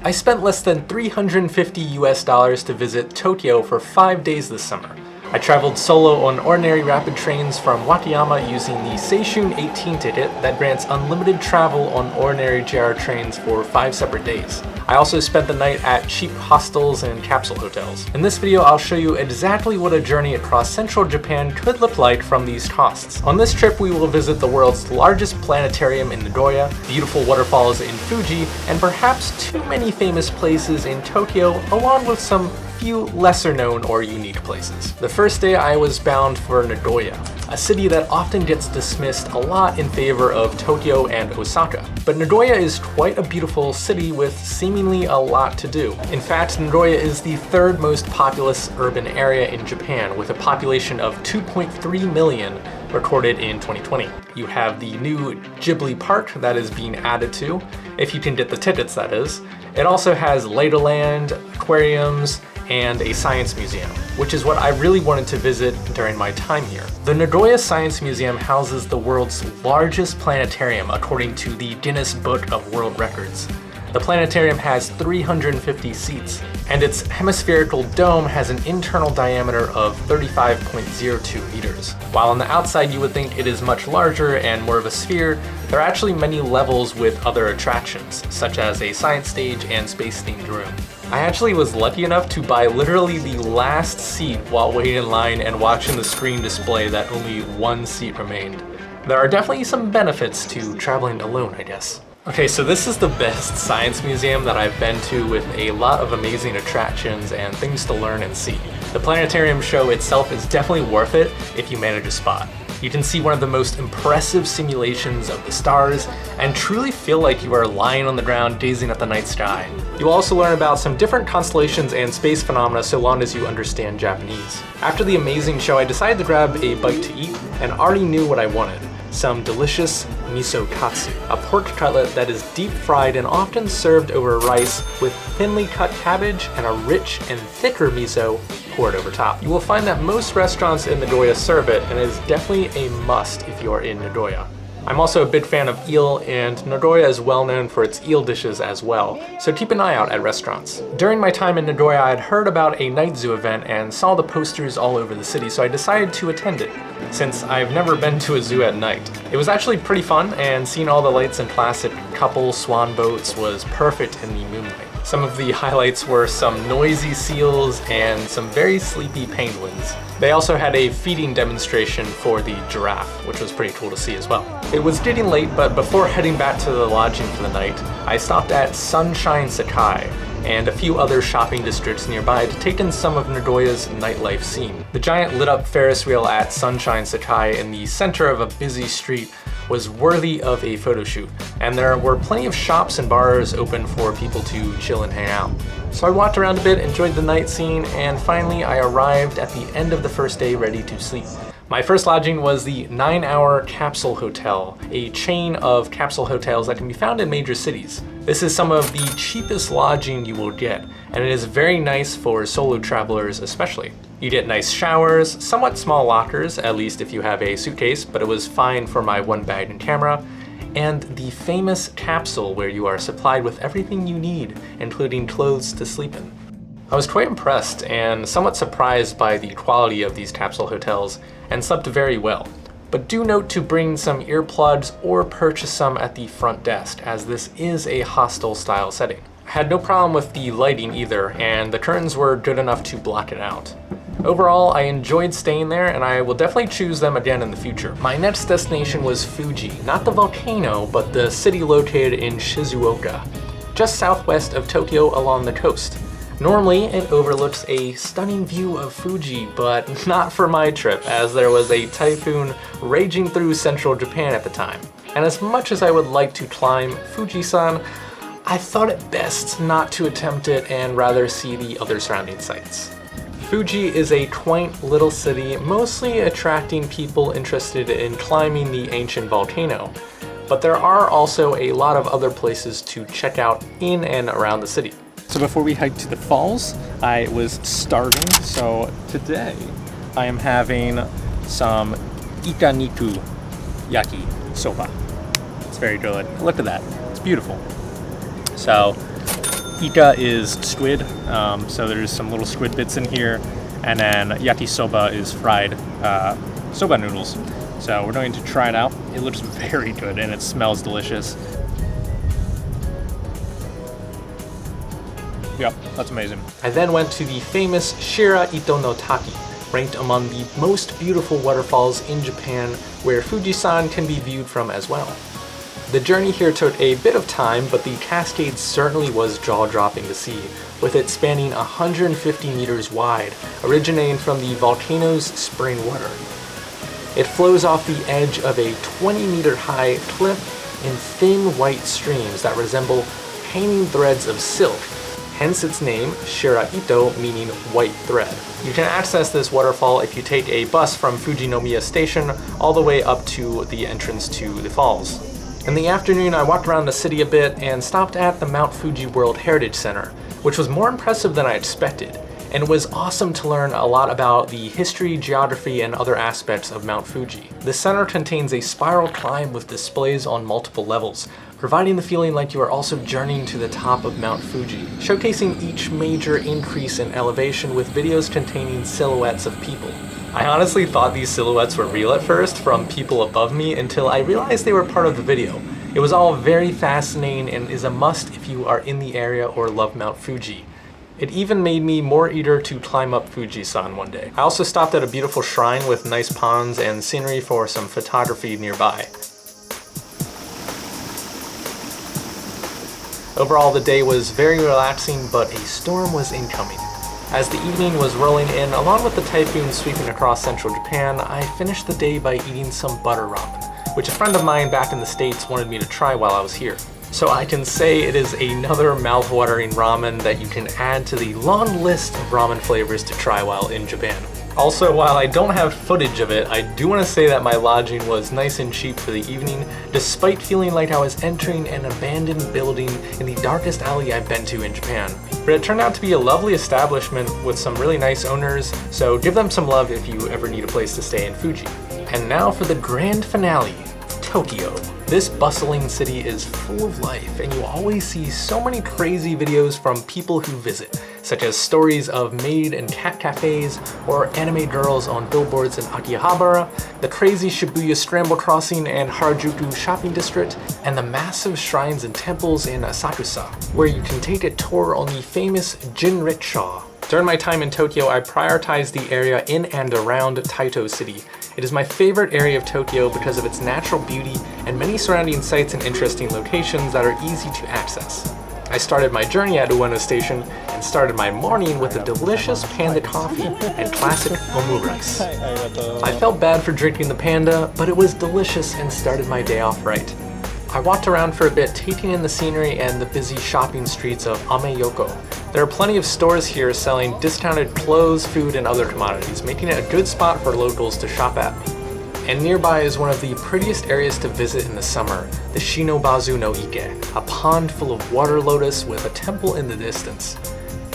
I spent less than $350 to visit Tokyo for 5 days this summer. I traveled solo on ordinary rapid trains from Wakayama using the Seishun 18 ticket that grants unlimited travel on ordinary JR trains for 5 separate days. I also spent the night at cheap hostels and capsule hotels. In this video, I'll show you exactly what a journey across central Japan could look like from these costs. On this trip, we will visit the world's largest planetarium in Nagoya, beautiful waterfalls in Fuji, and perhaps too many famous places in Tokyo, along with some few lesser known or unique places. The first day I was bound for Nagoya, a city that often gets dismissed a lot in favor of Tokyo and Osaka. But Nagoya is quite a beautiful city with seemingly a lot to do. In fact, Nagoya is the third most populous urban area in Japan, with a population of 2.3 million recorded in 2020. You have the new Ghibli Park that is being added to, if you can get the tickets that is. It also has Legoland, aquariums, and a science museum, which is what I really wanted to visit during my time here. The Nagoya Science Museum houses the world's largest planetarium according to the Guinness Book of World Records. The planetarium has 350 seats, and its hemispherical dome has an internal diameter of 35.02 meters. While on the outside you would think it is much larger and more of a sphere, there are actually many levels with other attractions, such as a science stage and space-themed room. I actually was lucky enough to buy literally the last seat while waiting in line and watching the screen display that only one seat remained. There are definitely some benefits to traveling alone, I guess. Okay, so this is the best science museum that I've been to, with a lot of amazing attractions and things to learn and see. The planetarium show itself is definitely worth it if you manage a spot. You can see one of the most impressive simulations of the stars and truly feel like you are lying on the ground gazing at the night sky. You'll also learn about some different constellations and space phenomena so long as you understand Japanese. After the amazing show, I decided to grab a bite to eat and already knew what I wanted. Some delicious miso katsu, a pork cutlet that is deep fried and often served over rice with thinly cut cabbage and a rich and thicker miso poured over top. You will find that most restaurants in Nagoya serve it, and it is definitely a must if you are in Nagoya. I'm also a big fan of eel, and Nagoya is well known for its eel dishes as well, so keep an eye out at restaurants. During my time in Nagoya, I had heard about a night zoo event and saw the posters all over the city, so I decided to attend it, since I've never been to a zoo at night. It was actually pretty fun, and seeing all the lights and classic couple swan boats was perfect in the moonlight. Some of the highlights were some noisy seals and some very sleepy penguins. They also had a feeding demonstration for the giraffe, which was pretty cool to see as well. It was getting late, but before heading back to the lodging for the night, I stopped at Sunshine Sakai and a few other shopping districts nearby to take in some of Nagoya's nightlife scene. The giant lit-up Ferris wheel at Sunshine Sakai in the center of a busy street was worthy of a photo shoot, and there were plenty of shops and bars open for people to chill and hang out. So I walked around a bit, enjoyed the night scene, and finally I arrived at the end of the first day ready to sleep. My first lodging was the 9-hour Capsule Hotel, a chain of capsule hotels that can be found in major cities. This is some of the cheapest lodging you will get, and it is very nice for solo travelers especially. You get nice showers, somewhat small lockers, at least if you have a suitcase, but it was fine for my one bag and camera, and the famous capsule where you are supplied with everything you need, including clothes to sleep in. I was quite impressed and somewhat surprised by the quality of these capsule hotels and slept very well. But do note to bring some earplugs or purchase some at the front desk, as this is a hostel style setting. I had no problem with the lighting either, and the curtains were good enough to block it out. Overall, I enjoyed staying there, and I will definitely choose them again in the future. My next destination was Fuji, not the volcano, but the city located in Shizuoka, just southwest of Tokyo along the coast. Normally, it overlooks a stunning view of Fuji, but not for my trip, as there was a typhoon raging through central Japan at the time. And as much as I would like to climb Fuji-san, I thought it best not to attempt it and rather see the other surrounding sites. Fuji is a quaint little city, mostly attracting people interested in climbing the ancient volcano, but there are also a lot of other places to check out in and around the city. So before we hike to the falls, I was starving, so today I am having some ikaniku yaki soba. It's very good. Look at that, it's beautiful. So Ika is squid, so there's some little squid bits in here, and then yakisoba is fried soba noodles. So we're going to try it out. It looks very good and it smells delicious. Yep, that's amazing. I then went to the famous Shira Ito no Taki, ranked among the most beautiful waterfalls in Japan, where Fujisan can be viewed from as well. The journey here took a bit of time, but the cascade certainly was jaw-dropping to see, with it spanning 150 meters wide, originating from the volcano's spring water. It flows off the edge of a 20-meter-high cliff in thin white streams that resemble hanging threads of silk, hence its name, Shira Ito, meaning white thread. You can access this waterfall if you take a bus from Fujinomiya Station all the way up to the entrance to the falls. In the afternoon, I walked around the city a bit and stopped at the Mount Fuji World Heritage Center, which was more impressive than I expected, and it was awesome to learn a lot about the history, geography, and other aspects of Mount Fuji. The center contains a spiral climb with displays on multiple levels, providing the feeling like you are also journeying to the top of Mount Fuji, showcasing each major increase in elevation with videos containing silhouettes of people. I honestly thought these silhouettes were real at first from people above me until I realized they were part of the video. It was all very fascinating and is a must if you are in the area or love Mount Fuji. It even made me more eager to climb up Fujisan one day. I also stopped at a beautiful shrine with nice ponds and scenery for some photography nearby. Overall, the day was very relaxing, but a storm was incoming. As the evening was rolling in, along with the typhoon sweeping across central Japan, I finished the day by eating some butter ramen, which a friend of mine back in the States wanted me to try while I was here. So I can say it is another mouth-watering ramen that you can add to the long list of ramen flavors to try while in Japan. Also, while I don't have footage of it, I do want to say that my lodging was nice and cheap for the evening, despite feeling like I was entering an abandoned building in the darkest alley I've been to in Japan. But it turned out to be a lovely establishment with some really nice owners, so give them some love if you ever need a place to stay in Fuji. And now for the grand finale, Tokyo. This bustling city is full of life, and you always see so many crazy videos from people who visit, such as stories of maid and cat cafes, or anime girls on billboards in Akihabara, the crazy Shibuya Scramble Crossing and Harajuku shopping district, and the massive shrines and temples in Asakusa, where you can take a tour on the famous Jinrickshaw. During my time in Tokyo, I prioritized the area in and around Taito City. It is my favorite area of Tokyo because of its natural beauty and many surrounding sites and interesting locations that are easy to access. I started my journey at Ueno Station and started my morning with a delicious panda coffee and classic omu rice. I felt bad for drinking the panda, but it was delicious and started my day off right. I walked around for a bit, taking in the scenery and the busy shopping streets of Ameyoko. There are plenty of stores here selling discounted clothes, food, and other commodities, making it a good spot for locals to shop at. And nearby is one of the prettiest areas to visit in the summer, the Shinobazu no Ike, a pond full of water lotus with a temple in the distance.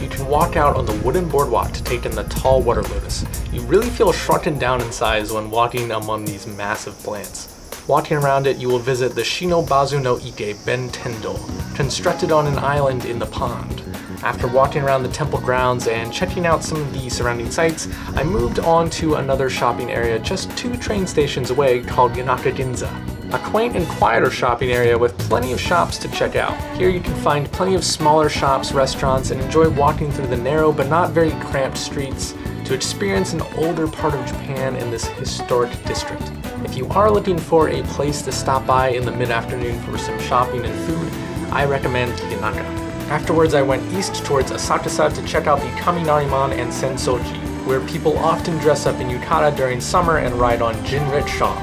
You can walk out on the wooden boardwalk to take in the tall water lotus. You really feel shrunken down in size when walking among these massive plants. Walking around it, you will visit the Shinobazu no Ike Bentendo, constructed on an island in the pond. After walking around the temple grounds and checking out some of the surrounding sites, I moved on to another shopping area just 2 train stations away called Yanaka Ginza, a quaint and quieter shopping area with plenty of shops to check out. Here you can find plenty of smaller shops, restaurants, and enjoy walking through the narrow but not very cramped streets to experience an older part of Japan in this historic district. If you are looking for a place to stop by in the mid-afternoon for some shopping and food, I recommend Yanaka. Afterwards, I went east towards Asakusa to check out the Kaminariman and Sensoji, where people often dress up in yukata during summer and ride on jinrickshaw,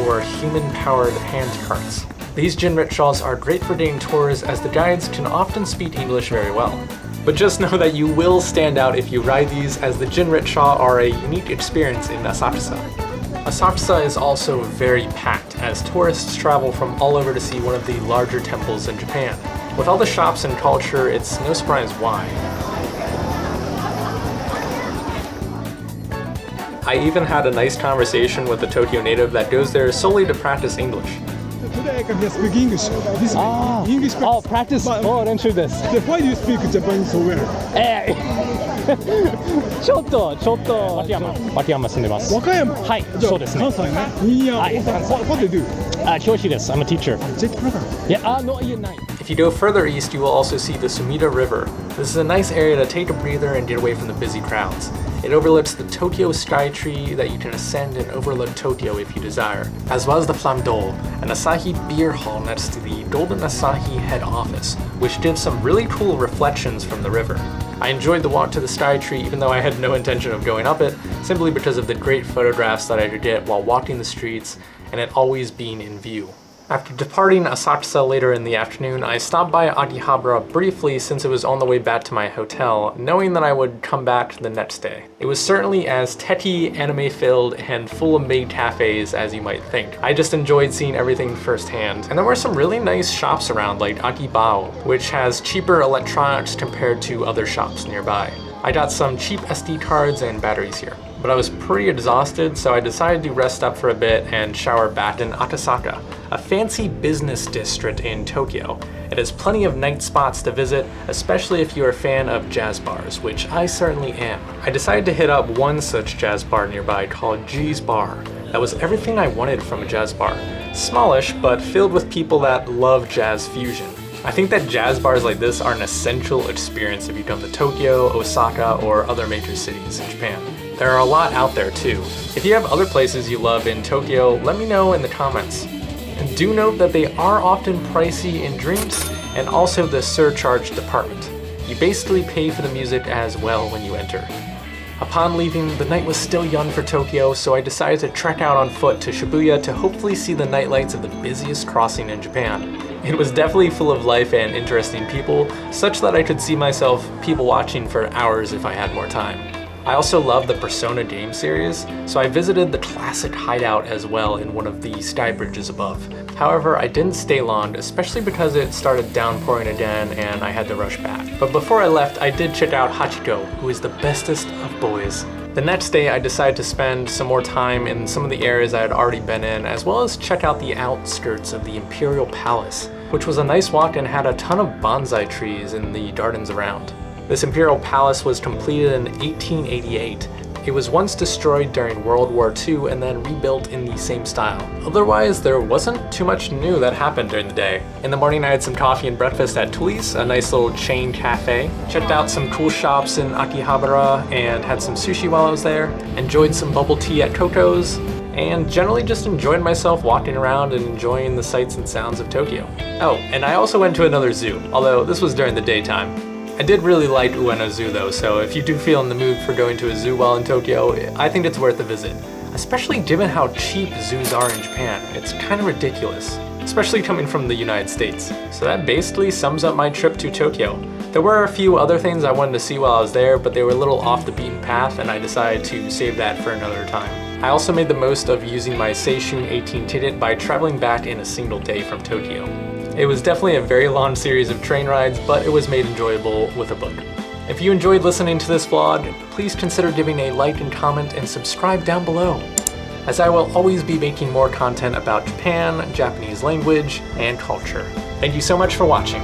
or human-powered hand carts. These jinrickshaws are great for getting tours as the guides can often speak English very well. But just know that you will stand out if you ride these, as the jinrickshaw are a unique experience in Asakusa. Asakusa is also very packed as tourists travel from all over to see one of the larger temples in Japan. With all the shops and culture, it's no surprise why. I even had a nice conversation with a Tokyo native that goes there solely to practice English. Today I can just speak English. This English practice. Oh, practice.練習です。Why do you speak Japanese so well? ちょっと和歌山住んでます。和歌山。はい、そうですね。関西ね。いや、はい、関西。What do you do? 教師です。I'm a teacher. Jet program. Yeah, no, you're not. If you go further east, you will also see the Sumita River. This is a nice area to take a breather and get away from the busy crowds. It overlooks the Tokyo Sky Tree that you can ascend and overlook Tokyo if you desire, as well as the Flamme Dole, an Asahi beer hall next to the Golden Asahi head office, which gives some really cool reflections from the river. I enjoyed the walk to the Sky Tree even though I had no intention of going up it, simply because of the great photographs that I could get while walking the streets and it always being in view. After departing Asakusa later in the afternoon, I stopped by Akihabara briefly since it was on the way back to my hotel, knowing that I would come back the next day. It was certainly as techy, anime-filled, and full of maid cafes as you might think. I just enjoyed seeing everything firsthand, and there were some really nice shops around like Akibao, which has cheaper electronics compared to other shops nearby. I got some cheap SD cards and batteries here. But I was pretty exhausted, so I decided to rest up for a bit and shower back in Akasaka, a fancy business district in Tokyo. It has plenty of night spots to visit, especially if you're a fan of jazz bars, which I certainly am. I decided to hit up one such jazz bar nearby called G's Bar. That was everything I wanted from a jazz bar. Smallish, but filled with people that love jazz fusion. I think that jazz bars like this are an essential experience if you come to Tokyo, Osaka, or other major cities in Japan. There are a lot out there too. If you have other places you love in Tokyo, let me know in the comments. And do note that they are often pricey in drinks and also the surcharge department. You basically pay for the music as well when you enter. Upon leaving, the night was still young for Tokyo, so I decided to trek out on foot to Shibuya to hopefully see the nightlights of the busiest crossing in Japan. It was definitely full of life and interesting people, such that I could see myself people watching for hours if I had more time. I also love the Persona game series, so I visited the classic hideout as well in one of the sky bridges above. However, I didn't stay long, especially because it started downpouring again and I had to rush back. But before I left, I did check out Hachiko, who is the bestest of boys. The next day, I decided to spend some more time in some of the areas I had already been in, as well as check out the outskirts of the Imperial Palace, which was a nice walk and had a ton of bonsai trees in the gardens around. This Imperial Palace was completed in 1888. It was once destroyed during World War II and then rebuilt in the same style. Otherwise, there wasn't too much new that happened during the day. In the morning, I had some coffee and breakfast at Tuli's, a nice little chain cafe. Checked out some cool shops in Akihabara and had some sushi while I was there. Enjoyed some bubble tea at Coco's, and generally just enjoyed myself walking around and enjoying the sights and sounds of Tokyo. Oh, and I also went to another zoo, although this was during the daytime. I did really like Ueno Zoo though, so if you do feel in the mood for going to a zoo while in Tokyo, I think it's worth a visit. Especially given how cheap zoos are in Japan. It's kind of ridiculous, especially coming from the United States. So that basically sums up my trip to Tokyo. There were a few other things I wanted to see while I was there, but they were a little off the beaten path and I decided to save that for another time. I also made the most of using my Seishun 18 ticket by traveling back in a single day from Tokyo. It was definitely a very long series of train rides, but it was made enjoyable with a book. If you enjoyed listening to this vlog, please consider giving a like and comment and subscribe down below, as I will always be making more content about Japan, Japanese language, and culture. Thank you so much for watching.